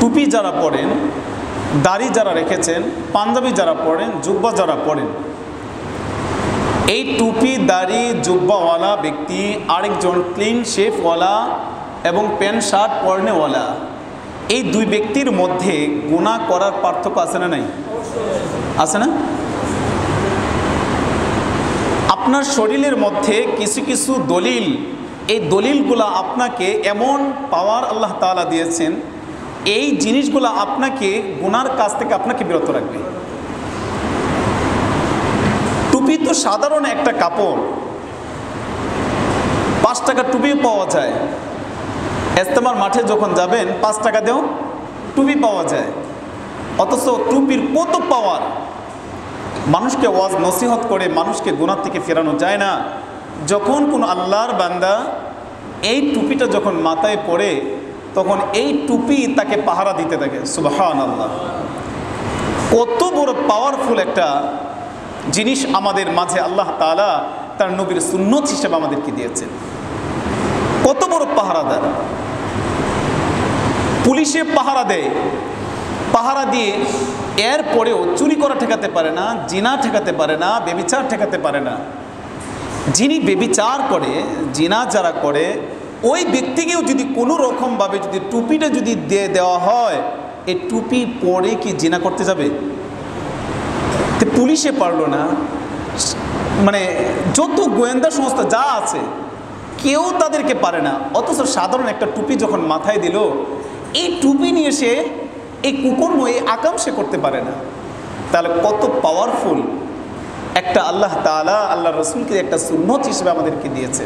টুপি যারা পরেন, দাড়ি যারা রেখেছেন, পাঞ্জাবি যারা পরেন, জুব্বা যারা পরেন, এই টুপি দাড়ি জুব্বাওয়ালা ব্যক্তি আরেকজন ক্লিন শেফওয়ালা এবং প্যান্ট শার্ট পরনেওয়ালা, এই দুই ব্যক্তির মধ্যে গুনাহ করার পার্থক্য আছে না নাই? আছে না? আপনার শরীরের মধ্যে কিছু কিছু দলিল, এই দলিলগুলো আপনাকে এমন পাওয়ার আল্লাহ তাআলা দিয়েছেন, এই জিনিসগুলো আপনাকে গুনার কাজ থেকে আপনাকে বিরত রাখবে। টুপি তো সাধারণ একটা কাপড়, 5 টাকা টুপি পাওয়া যায়। ইজতেমার মাঠে যখন যাবেন 5 টাকা দিয়েও টুপি পাওয়া যায়। অথচ টুপির কত পাওয়ার! মানুষকে ওয়াজ নসিহত করে মানুষকে গুনাহ থেকে ফেরানো যায় না। যখন কোনো আল্লাহর বান্দা এই টুপিটা যখন মাথায় পড়ে, তখন এই টুপি তাকে পাহারা দিতে থাকে। সুবহানাল্লাহ! কত বড় পাওয়ারফুল একটা জিনিস আমাদের মাঝে আল্লাহ তাআলা তার নবীর সুন্নত হিসেবে আমাদেরকে দিয়েছেন। কত বড় পাহারাদার! পুলিশে পাহারা দেয়, পাহারা দিয়ে এরপরেও চুরি করা ঠেকাতে পারে না, জিনা ঠেকাতে পারে না, ব্যভিচার ঠেকাতে পারে না। যিনি ব্যভিচার করে, জিনা যারা করে, ওই ব্যক্তিকেও যদি কোনো রকমভাবে যদি টুপিটা যদি দিয়ে দেওয়া হয়, এই টুপি পরে কি জিনা করতে যাবে? তো পুলিশে পারলো না, মানে যত গোয়েন্দা সংস্থা যা আছে কেউ তাদেরকে পারে না। অথচ সাধারণ একটা টুপি যখন মাথায় দিল, এই টুপি নিয়ে সে এই কুকর্ম, এই আকাম সে করতে পারে না। তাহলে কত পাওয়ারফুল একটা আল্লাহ তাআলা আল্লাহ রসুলকে একটা সুন্নত হিসেবে আমাদেরকে দিয়েছে।